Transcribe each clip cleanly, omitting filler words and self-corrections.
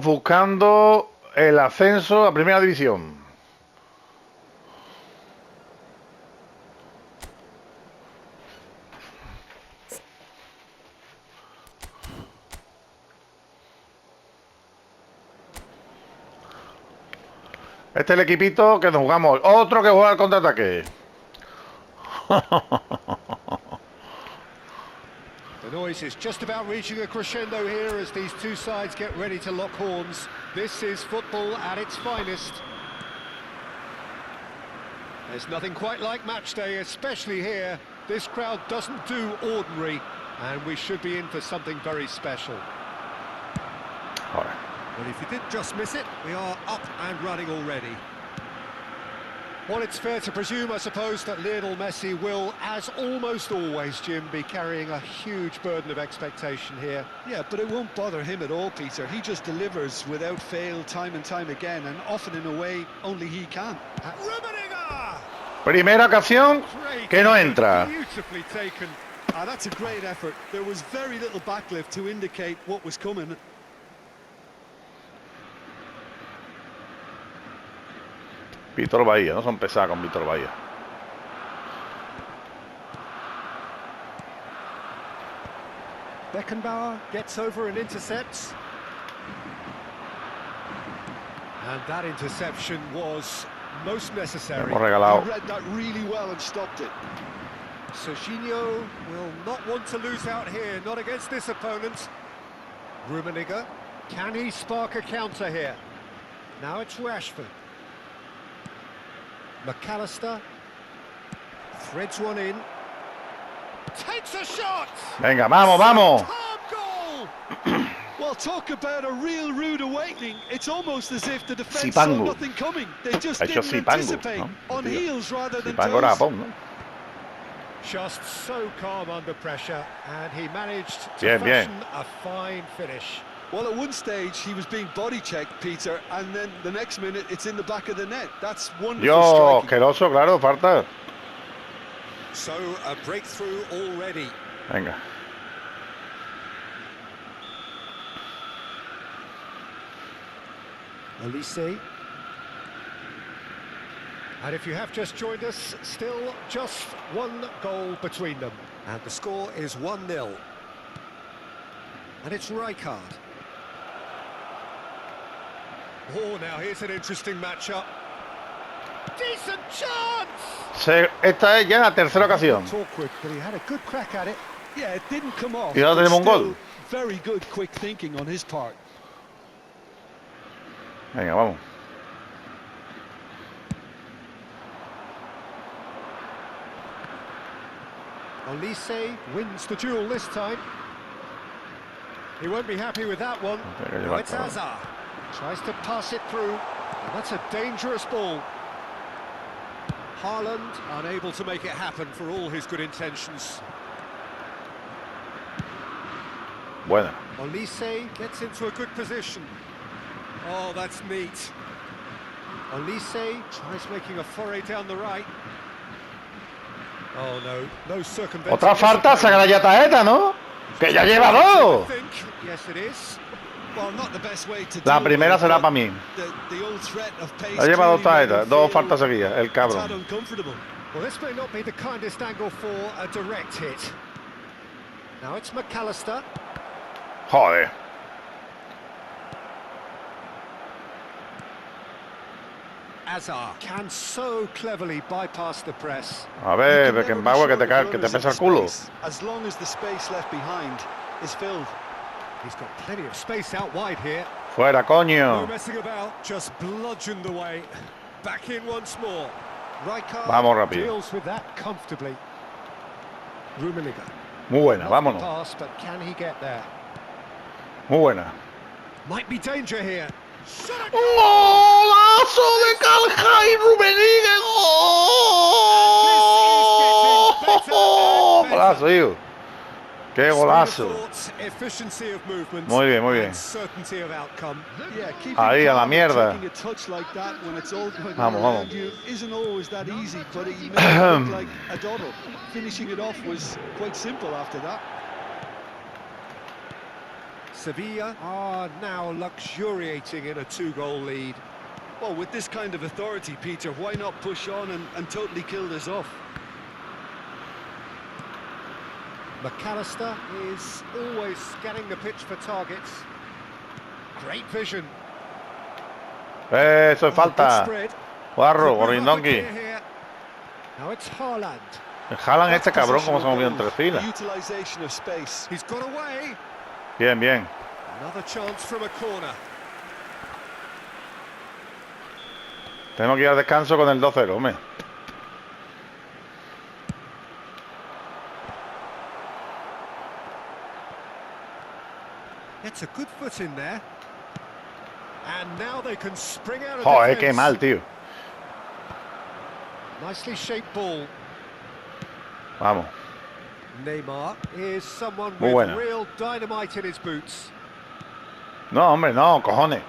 Buscando el ascenso a primera división. Este es el equipito que nos jugamos. Otro que juega al contraataque. The noise is just about reaching a crescendo here as these two sides get ready to lock horns. This is football at its finest. There's nothing quite like match day, especially here. This crowd doesn't do ordinary, and we should be in for something very special. But if you did just miss it, we are up and running already. Well, it's fair to presume, I suppose, that Lionel Messi will, as almost always, Jim, be carrying a huge burden of expectation here. Yeah, but it won't bother him at all, Peter. He just delivers without fail time and time again, and often in a way only he can. Primera ocasión que no entra. Beautifully taken. That's a great effort. There was very little backlift to indicate what was coming. Víctor Bahía, no son pesadas con Víctor Bahía. Beckenbauer gets over and intercepts. And that interception was most necessary. Hemos regalado. He read that really well and stopped it. Serginho will not want to lose out here, not against this opponent. Rummenigge, can he spark a counter here? Now it's Rashford. McAllister threads one in. Takes a shot! Venga, vamos, vamos. Goal! Well, talk about a real rude awakening. It's almost as if the defense Sipango. saw nothing coming. They just Ha hecho didn't Sipango, anticipate. ¿no? On Tío. heels rather than Sipango era toes. Japón, ¿no? Just so calm under pressure, and he managed to Bien, bien. fashion a fine finish. Well, at one stage he was being body checked, Peter, and then the next minute it's in the back of the net. That's wonderful Dios, striking. asqueroso, claro, falta. So a breakthrough already. Venga. Elise. And if you have just joined us, still just one goal between them. And the score is 1-0. And it's Rijkaard. Oh, now here's an interesting matchup. Decent chance! Esta es ya la tercera ocasión. Awkward, but he had a good crack at it. Yeah, it didn't come off. Y ahora but tenemos un still, gol. very good quick thinking on his part. Venga, vamos. Elise wins the duel this time. He won't be happy with that one. Now it's Hazard. Tries to pass it through. And that's a dangerous ball. Haaland unable to make it happen for all his good intentions. Buena. Elise gets into a good position. Oh, that's neat. Elise tries making a foray down the right. Oh no, no circumventing. Otra falta, saca la tarjeta, ¿no? Que ya lleva dos. Yes, it is. Well, not the best way to La deal primera with it, será but para mí. the old threat of pace Ha llevado dos clearly made tarjetas, him dos feel faltas seguidas, el a tad cabrón. uncomfortable. Well, this may not be the kindest angle for a direct hit. Now it's McAllister. Joder. Hazard can so cleverly bypass the press. A ver, You can never be Beckenbauer, que sure te of pesa el runners culo. in space, as long as the space left behind is filled. He's got plenty of space out wide here. Fuera, No coño. messing about, just bludgeoned away. Back in once more. Rijkaard Vamos rápido. deals with that comfortably. Rummenigge. Muy buena, Lovely vámonos. pass, but can he get there? Muy buena. Might be danger here. ¡Golazo de Calja y Rummenigge! ¡Gol! Golazo, tío. ¡Qué golazo! Muy bien, muy bien. Yeah, keeping Ahí, a la calm and mierda. taking a touch like that when it's all going Vamos, on vamos. around you isn't always that easy, but he made it look like a doddle. Finishing it off was quite simple after that. Sevilla are now luxuriating in a 2-goal lead. Well, with this kind of authority, Peter, why not push on and totally kill this off? McAllister is always scanning the pitch for targets. Great vision. Eso es falta. Guarro, Gorindonqui. Now it's Haaland. El Haaland este cabrón como se ha movido en 3 filas. He's got away. Bien, bien. Another chance from a corner. Tenemos que ir al descanso con el 2-0, hombre. It's a good foot in there. And now they can spring out of Joder, defense. qué mal, tío. Nicely shaped ball. Vamos. Neymar is someone Muy with buena. real dynamite in his boots. No, hombre, no, cojones.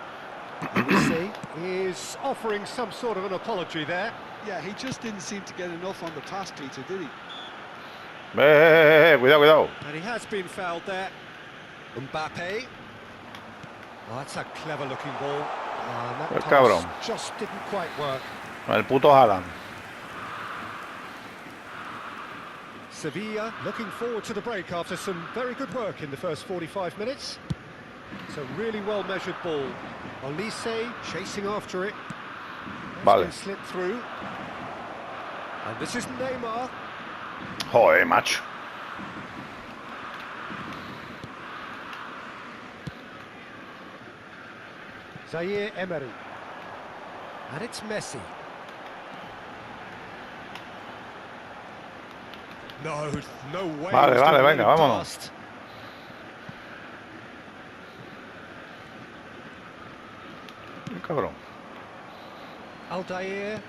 Messi is offering some sort of an apology there. Yeah, he just didn't seem to get enough on the pass, Peter, did he? Cuidado, cuidado. And he has been fouled there. Mbappe. Oh, that's a clever-looking ball. And that pass Cabrón. just didn't quite work. El puto Haaland. Sevilla looking forward to the break after some very good work in the first 45 minutes. It's a really well-measured ball. Olise chasing after it. Vale. Slip through. And this is Neymar. Joder, macho. Zaire Emery. And it's Messi. No way. Vale, venga, vámonos. Cabrón. Aldair.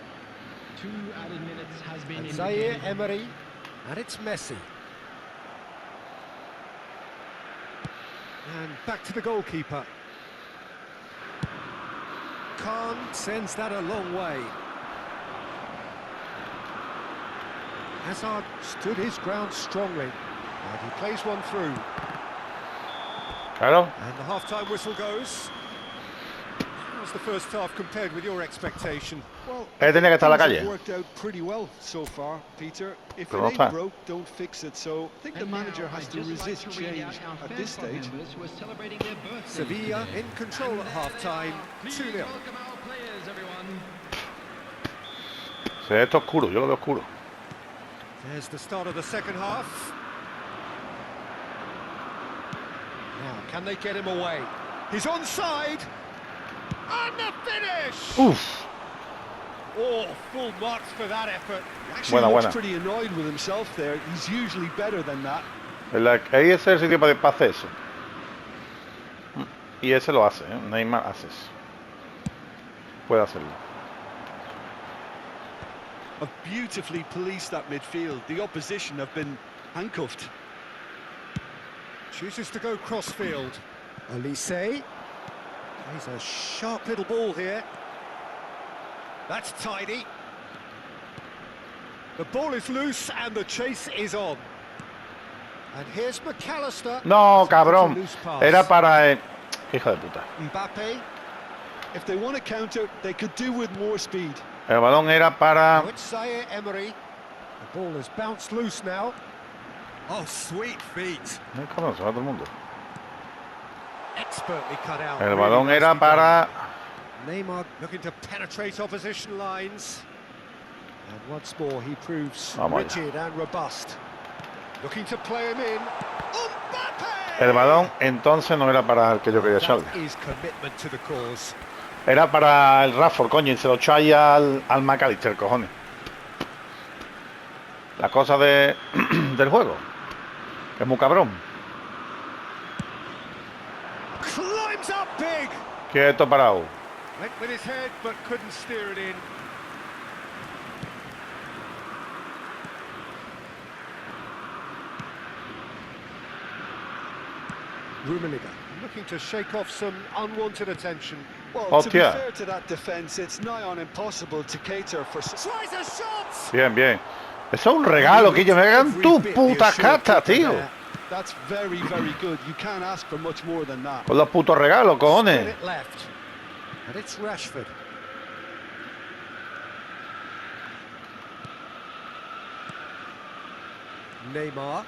2 added minutes has been And Zaire indicated. Emery. And it's Messi. And back to the goalkeeper. Khan sends that a long way. Hazard stood his ground strongly. And he plays one through. Claro. And the half-time whistle goes. How's the first half compared with your expectation? Well, Tenía que estar en la things calle. have worked out pretty well so far, Peter. If Pero it no ain't está. broke, don't fix it. So I think the And manager now, has I'd to just like resist to read change out our at fan this club stage. members who are celebrating their birthdays Sevilla today. in control at half-time, Please 2-0. welcome our players, everyone. Se ve esto oscuro, yo lo veo oscuro. There's the start of the second half. Now, can they get him away? He's onside. And the finish! Uf. Oh, full marks for that effort. He actually Buena, looks buena. pretty annoyed with himself there. He's usually better than that. Ahí es el sitio para hacer eso. Y ese lo hace, ¿eh? Neymar hace eso. Puede hacerlo. Have beautifully policed that midfield. The opposition have been handcuffed. Chooses to go crossfield. Olise. He's a sharp little ball here. That's tidy. The ball is loose and the chase is on. And here's McAllister. No, It's a cabrón. loose pass. Era para... Hijo de puta. Mbappe. If they want to counter, they could do with more speed. El balón era para... Now it's Zaire Emery. The ball has bounced loose now. Oh, sweet feet. Ay, cabrón, se va todo el mundo. Expertly cut out. El Really balón era nicely para... done. Neymar looking to penetrate opposition lines. And once more he proves Vamos rigid and robust. Looking to play him in. Mbappe! El balón entonces no era para el que yo quería echarle. That is commitment to the cause. Era para el Rashford, coño, y se lo echó ahí al McAllister, cojones. La cosa de del juego. Es muy cabrón. Climbs up big. Quieto parado. Went with his head but couldn't steer it in. Rummenigge looking to shake off some unwanted attention. Well, to be Hostia. fair to that defence, it's nigh on impossible to cater for... Tries a shot. Bien, bien. Eso es un regalo, que yo me hagan tu puta cata, tío. That's very, very good. You can't ask for much more than that. Con los putos regalos, Spin cojones. it left. And it's Rashford. Neymar.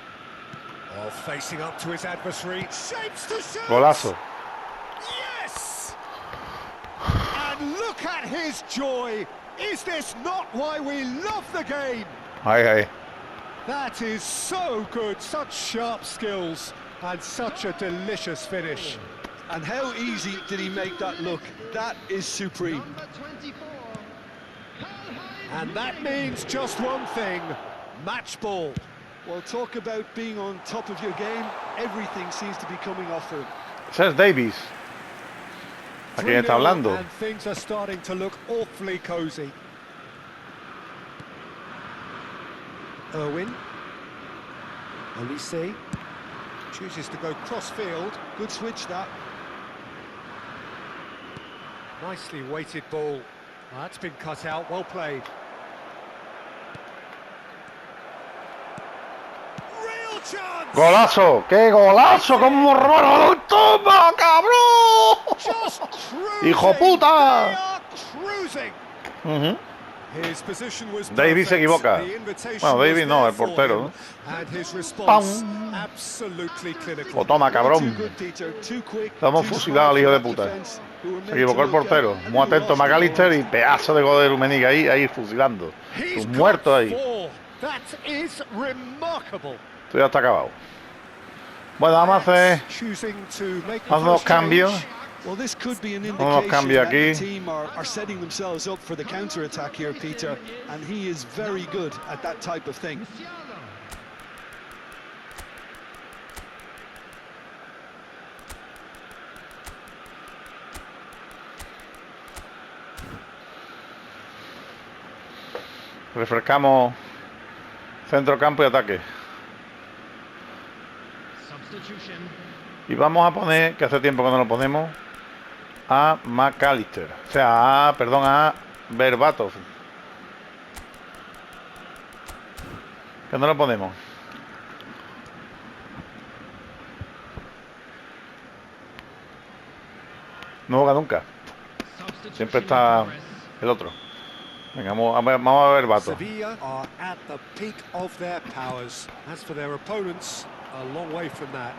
Oh, facing up to his adversary. Shapes to shoot. Golazo. Yes! And look at his joy. Is this not why we love the game? Ahí, ahí. That is so good. Such sharp skills and such a delicious finish. And how easy did he make that look? That is supreme. Number 24. And that means just one thing. Match ball. Well, talk about being on top of your game. Everything seems to be coming off him. Ese es Davis. ¿A quién está 3-0, hablando? and things are starting to look awfully cosy. Irwin. Olise chooses to go cross-field. Good switch, that. Nicely weighted ball. That's been cut out, well played. Real chance! ¡Golazo! ¡Qué golazo! ¡Cómo robaron! ¡Toma, cabrón! Just cruising. ¡Hijo puta! They are cruising. Ujú. His position was David se perfect. equivoca. The invitation Bueno, David was no, there el for portero, him, and his response absolutely clinical. O toma, Too cabrón. good, Peter. Too quick. Estamos too fusilados al smart hijo de for that puta. defense, who were Se made equivocó to el look portero. a Muy little atento lost in the McAllister y moment. pedazo de gol de Rummenigge ahí fusilando. He's Sus muertos got ahí. 4. That is remarkable. Esto ya está acabado. Bueno, vamos a hacer Choosing to make the unos first change. cambios. Well, this could be an Unos indication cambios that the aquí. team are setting themselves up for the counter-attack here, Peter, and he is very good at that type of thing. Refrescamos centro, campo y ataque. Substitution. Y vamos a poner, que hace tiempo que no lo ponemos, a McAllister. O sea, perdón, a Berbatov. Que no lo ponemos. No juega nunca. Siempre está el otro. Venga, vamos a ver Berbatov. Sevilla are at the peak of their powers. As for their opponents, a long way from that.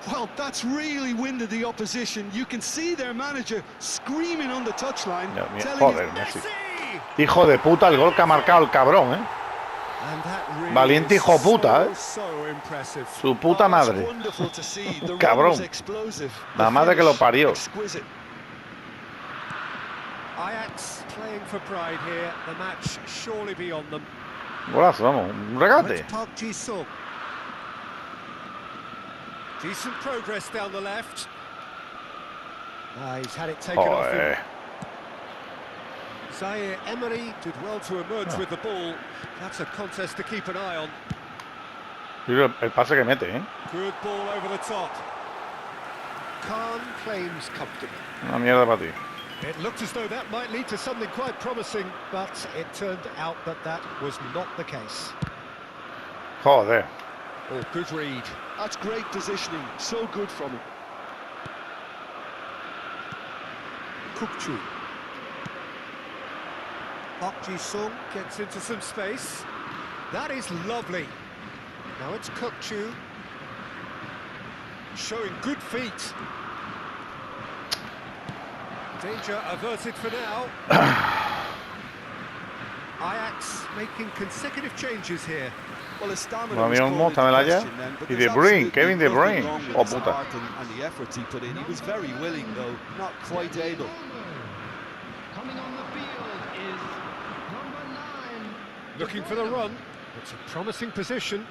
Well, that's really winded the opposition. You can see their manager screaming on the touchline, Dios mío, telling joder, his Messi. Messi! Hijo de puta, el gol que ha marcado el cabrón, ¿eh? And that really Valiente is hijo puta, ¿eh? so impressive. Su puta Oh, it's madre. wonderful to see. The run Cabrón. was explosive. The La madre que lo finish, parió. exquisite. Ajax playing for pride here. The match surely beyond them. Golazo, vamos, un regate. Let's Park Ji-sung. Decent progress down the left. He's had it taken off him. Joder. Zaire Emery did well to emerge with the ball. That's a contest to keep an eye on. El pase que mete, ¿eh? Good ball over the top. Khan claims comfortable. Una mierda para ti. It looked as though that might lead to something quite promising, but it turned out that that was not the case. Joder. Oh, good read. That's great positioning. So good from him. Kukchu. Park Ji-sung gets into some space. That is lovely. Now it's Kukchu. Showing good feet. Danger averted for now. Ajax making consecutive changes here. Well, his stamina Bueno, was mismo, called into dámela ya. question then, but Y there's De Bruyne, absolutely Kevin De nothing Bruyne. wrong with Oh, his puta. heart and the efforts he put in. He was very willing, though, not quite able. Coming on the field is number 9. Looking for the run. It's a promising position.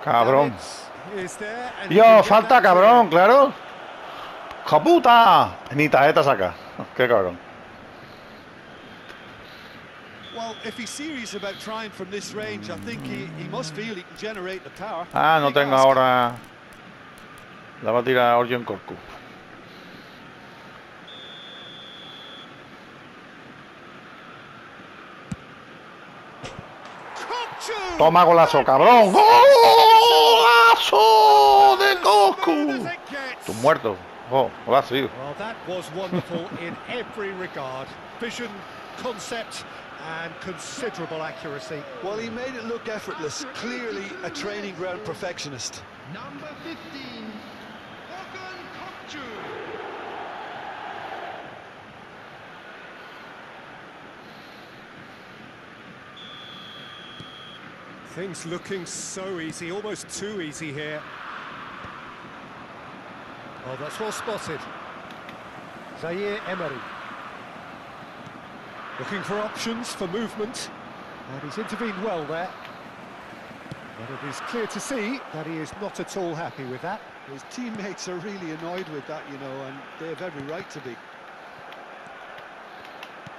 Cabrón. Davids is there, and he Yo, can get falta that cabrón, clear. claro. ¡Joputa! Ni tarjeta saca. Qué cabrón. Well, if he's serious about trying from this range, I think he must feel he can generate the power. Ah, no Big tengo ask. ahora. La va a tirar Orjon Korku. Toma golazo, cabrón. ¡Golazo de Goku! Tú muerto. Oh, golazo, tío. Well, that was wonderful in every regard. Vision, concept, and considerable accuracy. Well, he made it look effortless. Clearly a training ground perfectionist. Number 15, Hogan Kokju. Things looking so easy, almost too easy here. Oh, that's well spotted. Zaire Emery. Looking for options for movement. And he's intervened well there. But it is clear to see that he is not at all happy with that. His teammates are really annoyed with that, you know, and they have every right to be.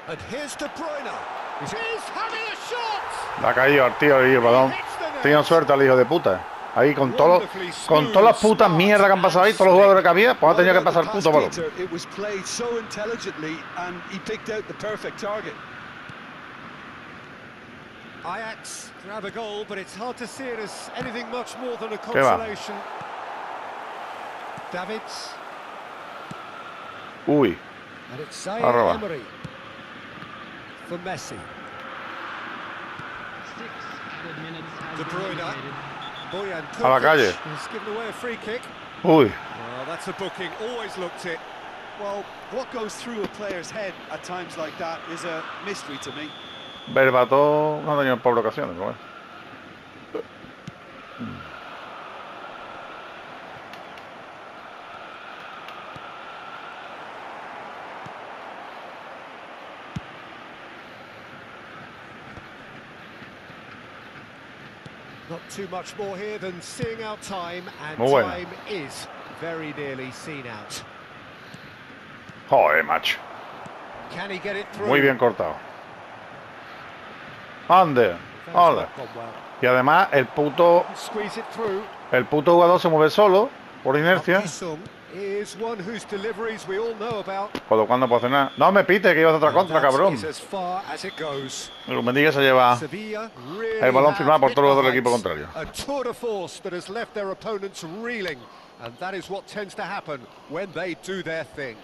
And here's De Bruyne. He's having a shot! Le ha caído al tío y el balón. Tiene suerte al hijo de puta. Ahí con todas las putas mierdas que han pasado ahí, todos los jugadores que había, pues ha tenido que pasar el puto balón. It was played so intelligently and he picked out the perfect target. Ajax grab a goal, but it's hard to see it as anything much more than a ¿Qué va? consolation. Davids. Uy, And it's Zaire Arroba. Emery for Messi. 6 added minutes has De been Bruyne. indicated. Bojan A la calle. Kovic has given away a free kick. uy. Well, that's a booking. Always looked it. Well, what goes through a player's head at times like that is a mystery to me. Berbató no ha tenido por ocasiones, pero bueno. Not too much more here than seeing out time, and Muy buena. time is very nearly seen out. Joder, macho. Can he get it through? Muy bien cortado. Ande. That's Hola. not gone well. Y además el puto Squeeze it through. jugador se mueve solo por inercia, Sung is one whose deliveries we all know about. con lo cual no puedo hacer nada. No me pite que ibas a otra contra, That cabrón. is as far as it goes. El Mendigue se lleva Sevilla really el balón have firmado por hit todos los the del equipo heights. contrario. A tour de force that has left their opponents reeling, and that is what tends to happen when they do their thing.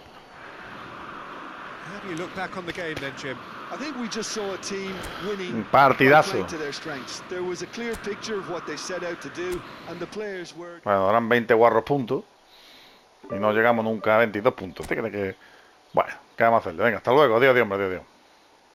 How do you look back on the game then, Jim? I think we just saw a team winning Partidazo. by playing to their strengths. There was a clear picture of what they set out to do, and the players were. Bueno, eran 20 guarros puntos y no llegamos nunca a 22 puntos. ¿Usted cree que...? Bueno, ¿qué vamos a hacer? Venga, hasta luego. Adiós, adiós, hombre, adiós.